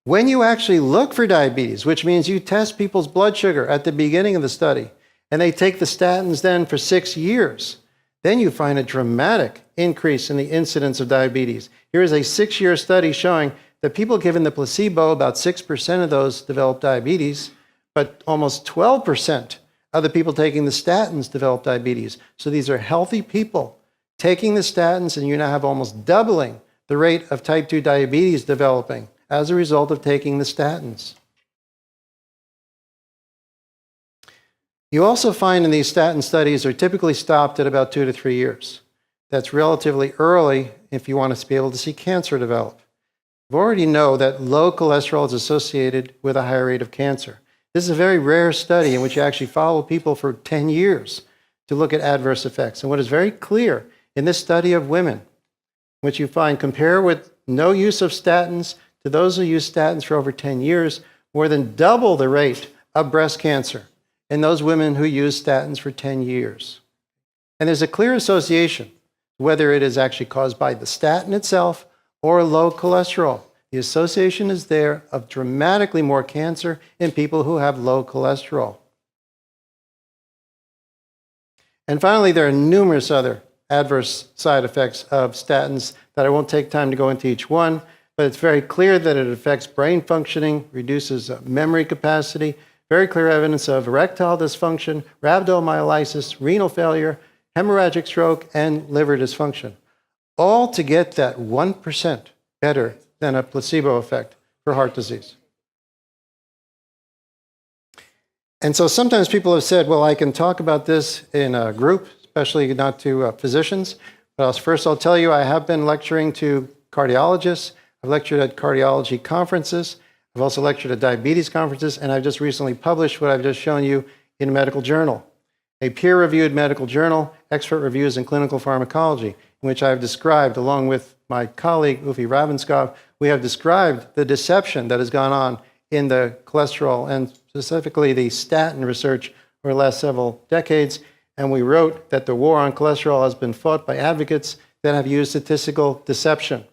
When you actually look for diabetes, which means you test people's blood sugar at the beginning of the study, and they take the statins then for 6 years, then you find a dramatic increase in the incidence of diabetes. Here is a 6-year study showing that people given the placebo, about 6% of those developed diabetes, but almost 12% of the people taking the statins developed diabetes. So these are healthy people taking the statins, and you now have almost doubling the rate of type 2 diabetes developing as a result of taking the statins. You also find in these statin studies are typically stopped at about 2 to 3 years. That's relatively early if you want to be able to see cancer develop. We already know that low cholesterol is associated with a higher rate of cancer. This is a very rare study in which you actually follow people for 10 years to look at adverse effects. And what is very clear in this study of women, which you find compare with no use of statins to those who use statins for over 10 years, more than double the rate of breast cancer in those women who use statins for 10 years. And there's a clear association, whether it is actually caused by the statin itself or low cholesterol. The association is there of dramatically more cancer in people who have low cholesterol. And finally, there are numerous other adverse side effects of statins that I won't take time to go into each one, but it's very clear that it affects brain functioning, reduces memory capacity, very clear evidence of erectile dysfunction, rhabdomyolysis, renal failure, hemorrhagic stroke, and liver dysfunction. All to get that 1% better than a placebo effect for heart disease. And so sometimes people have said, well, I can talk about this in a group, especially not to physicians, but first I'll tell you I have been lecturing to cardiologists. I've lectured at cardiology conferences. I've also lectured at diabetes conferences, and I've just recently published what I've just shown you in a medical journal, a peer-reviewed medical journal, Expert Reviews in Clinical Pharmacology, in which I've described, along with my colleague, Ufi Ravenskov, we have described the deception that has gone on in the cholesterol and specifically the statin research over the last several decades. And we wrote that the war on cholesterol has been fought by advocates that have used statistical deception.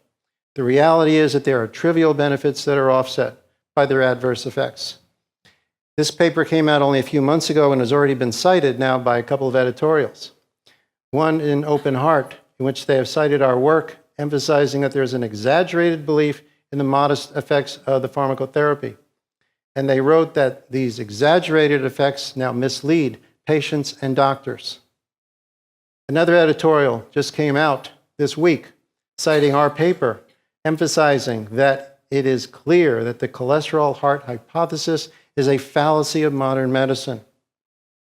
The reality is that there are trivial benefits that are offset by their adverse effects. This paper came out only a few months ago and has already been cited now by a couple of editorials. One in Open Heart, in which they have cited our work emphasizing that there's an exaggerated belief in the modest effects of the pharmacotherapy. And they wrote that these exaggerated effects now mislead patients and doctors. Another editorial just came out this week, citing our paper, emphasizing that it is clear that the cholesterol heart hypothesis is a fallacy of modern medicine.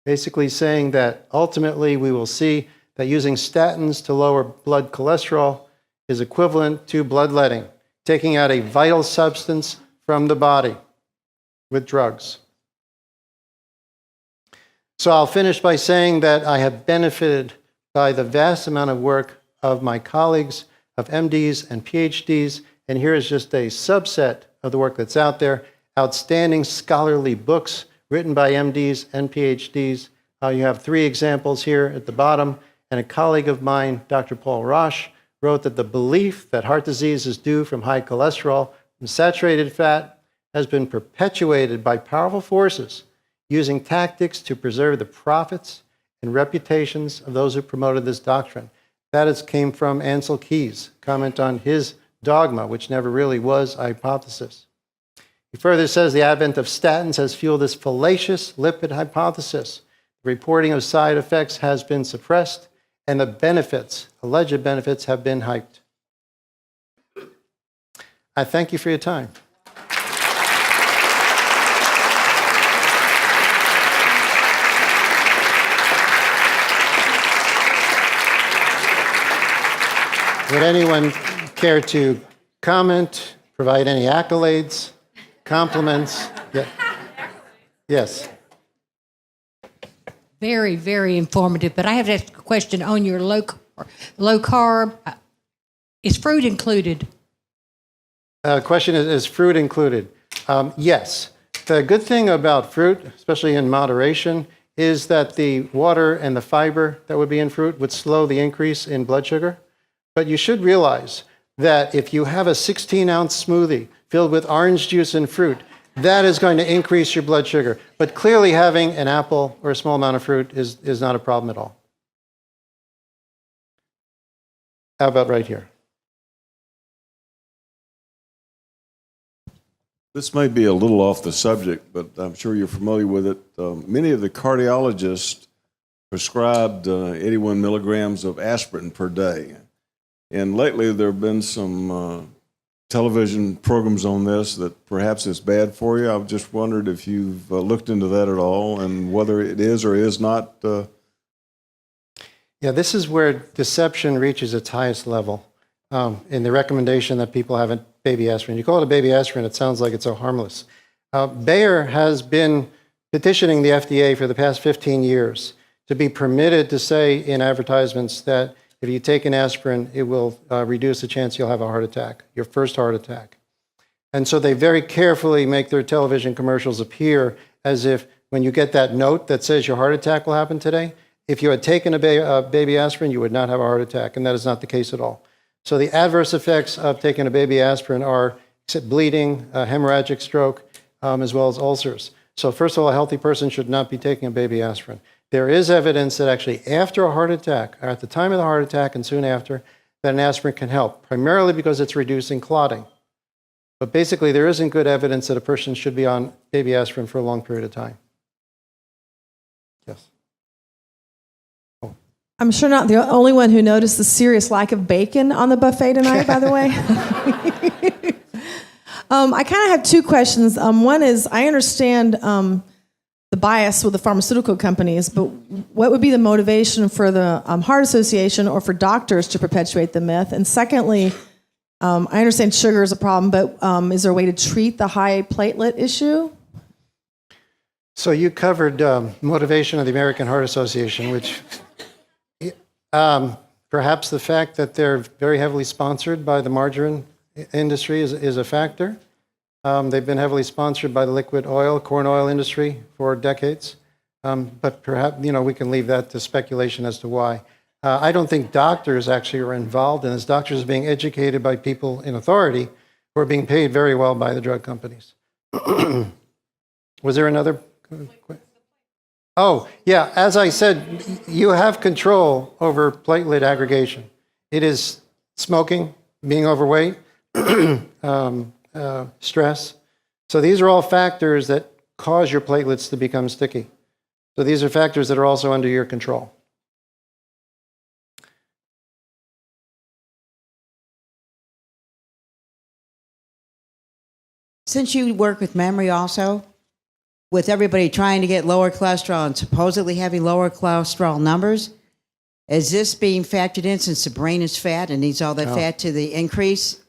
Basically saying that ultimately we will see that using statins to lower blood cholesterol is equivalent to bloodletting, taking out a vital substance from the body with drugs. So I'll finish by saying that I have benefited by the vast amount of work of my colleagues, of MDs and PhDs, and here is just a subset of the work that's out there. Outstanding scholarly books written by MDs and PhDs. You have 3 examples here at the bottom, and a colleague of mine, Dr. Paul Roche, wrote that the belief that heart disease is due from high cholesterol and saturated fat has been perpetuated by powerful forces using tactics to preserve the profits and reputations of those who promoted this doctrine. That came from Ansel Keys' comment on his dogma, which never really was a hypothesis. He further says the advent of statins has fueled this fallacious lipid hypothesis. The reporting of side effects has been suppressed, and the benefits, alleged benefits, have been hyped. I thank you for your time. Would anyone care to comment, provide any accolades, compliments? Yeah. Yes. Very, very informative. But I have a question on your low carb. Is fruit included? Question is fruit included? Yes. The good thing about fruit, especially in moderation, is that the water and the fiber that would be in fruit would slow the increase in blood sugar. But you should realize that if you have a 16-ounce smoothie filled with orange juice and fruit, that is going to increase your blood sugar. But clearly having an apple or a small amount of fruit is not a problem at all. How about right here? This may be a little off the subject, but I'm sure you're familiar with it. Many of the cardiologists prescribed 81 milligrams of aspirin per day. And lately there have been some television programs on this that perhaps it's bad for you. I've just wondered if you've looked into that at all and whether it is or is not. Yeah, this is where deception reaches its highest level in the recommendation that people have a baby aspirin. You call it a baby aspirin, it sounds like it's so harmless. Bayer has been petitioning the FDA for the past 15 years to be permitted to say in advertisements that if you take an aspirin, it will reduce the chance you'll have a heart attack, your first heart attack. And so they very carefully make their television commercials appear as if when you get that note that says your heart attack will happen today, if you had taken a baby aspirin, you would not have a heart attack, and that is not the case at all. So the adverse effects of taking a baby aspirin are bleeding, hemorrhagic stroke, as well as ulcers. So first of all, a healthy person should not be taking a baby aspirin. There is evidence that actually after a heart attack, or at the time of the heart attack and soon after, that an aspirin can help, primarily because it's reducing clotting. But basically, there isn't good evidence that a person should be on baby aspirin for a long period of time. Yes. Oh. I'm sure not the only one who noticed the serious lack of bacon on the buffet tonight, by the way. I kind of have 2 questions. One is, I understand the bias with the pharmaceutical companies, but what would be the motivation for the Heart Association or for doctors to perpetuate the myth? And secondly, I understand sugar is a problem, but is there a way to treat the high platelet issue? So you covered motivation of the American Heart Association, which perhaps the fact that they're very heavily sponsored by the margarine industry is a factor. They've been heavily sponsored by the liquid oil, corn oil industry for decades. But perhaps, we can leave that to speculation as to why. I don't think doctors actually are involved in this. Doctors are being educated by people in authority who are being paid very well by the drug companies. Was there another? Oh, yeah. As I said, you have control over platelet aggregation. It is smoking, being overweight, stress. So these are all factors that cause your platelets to become sticky. So these are factors that are also under your control. Since you work with memory also, with everybody trying to get lower cholesterol and supposedly having lower cholesterol numbers, is this being factored in since the brain is fat and needs all that fat to the increase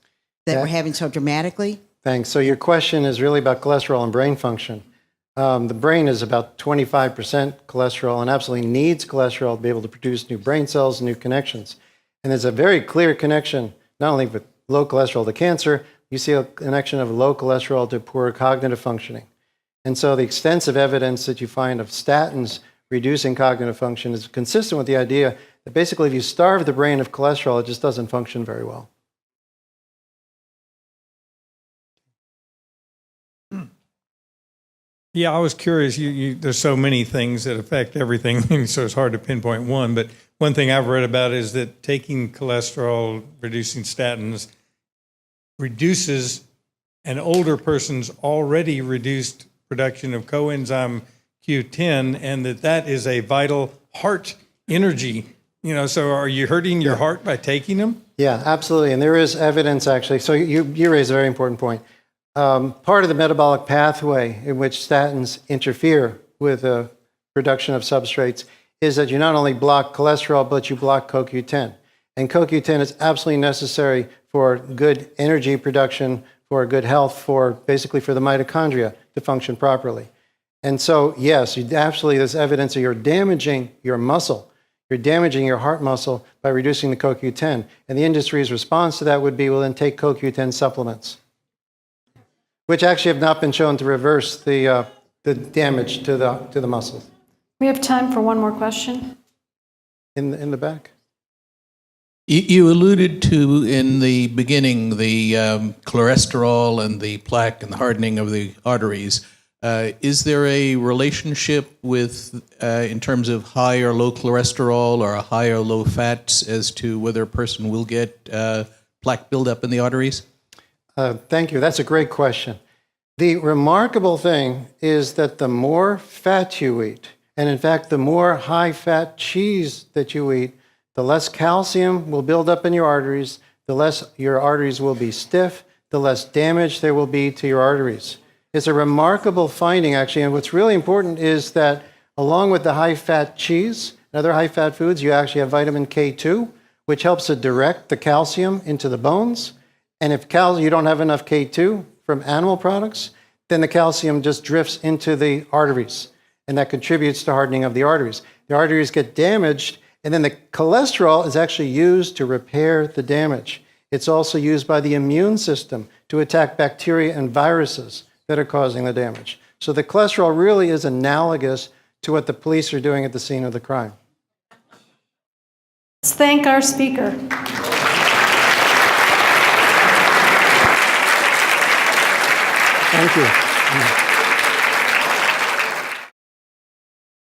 that we're having so dramatically? Thanks. So your question is really about cholesterol and brain function. The brain is about 25% cholesterol and absolutely needs cholesterol to be able to produce new brain cells and new connections. And there's a very clear connection, not only with low cholesterol to cancer, you see a connection of low cholesterol to poor cognitive functioning. And so the extensive evidence that you find of statins reducing cognitive function is consistent with the idea that basically if you starve the brain of cholesterol, it just doesn't function very well. Yeah, I was curious. There's so many things that affect everything, so it's hard to pinpoint one. But one thing I've read about is that taking cholesterol, reducing statins, reduces an older person's already reduced production of coenzyme Q10, and that is a vital heart energy. So are you hurting your heart by taking them? Yeah, absolutely. And there is evidence, actually. So you raise a very important point. Part of the metabolic pathway in which statins interfere with the production of substrates is that you not only block cholesterol, but you block CoQ10. And CoQ10 is absolutely necessary for good energy production, for good health, basically for the mitochondria to function properly. And so, yes, absolutely, there's evidence that you're damaging your muscle. You're damaging your heart muscle by reducing the CoQ10. And the industry's response to that would be, well, then take CoQ10 supplements, which actually have not been shown to reverse the damage to the muscles. We have time for one more question. In the back. You alluded to in the beginning the cholesterol and the plaque and the hardening of the arteries. Is there a relationship with, in terms of high or low cholesterol or a high or low fats as to whether a person will get plaque buildup in the arteries? Thank you. That's a great question. The remarkable thing is that the more fat you eat, and in fact, the more high-fat cheese that you eat, the less calcium will build up in your arteries, the less your arteries will be stiff, the less damage there will be to your arteries. It's a remarkable finding, actually, and what's really important is that along with the high-fat cheese and other high-fat foods, you actually have vitamin K2, which helps to direct the calcium into the bones. And if you don't have enough K2 from animal products, then the calcium just drifts into the arteries, and that contributes to hardening of the arteries. The arteries get damaged, and then the cholesterol is actually used to repair the damage. It's also used by the immune system to attack bacteria and viruses that are causing the damage. So the cholesterol really is analogous to what the police are doing at the scene of the crime. Let's thank our speaker. Thank you.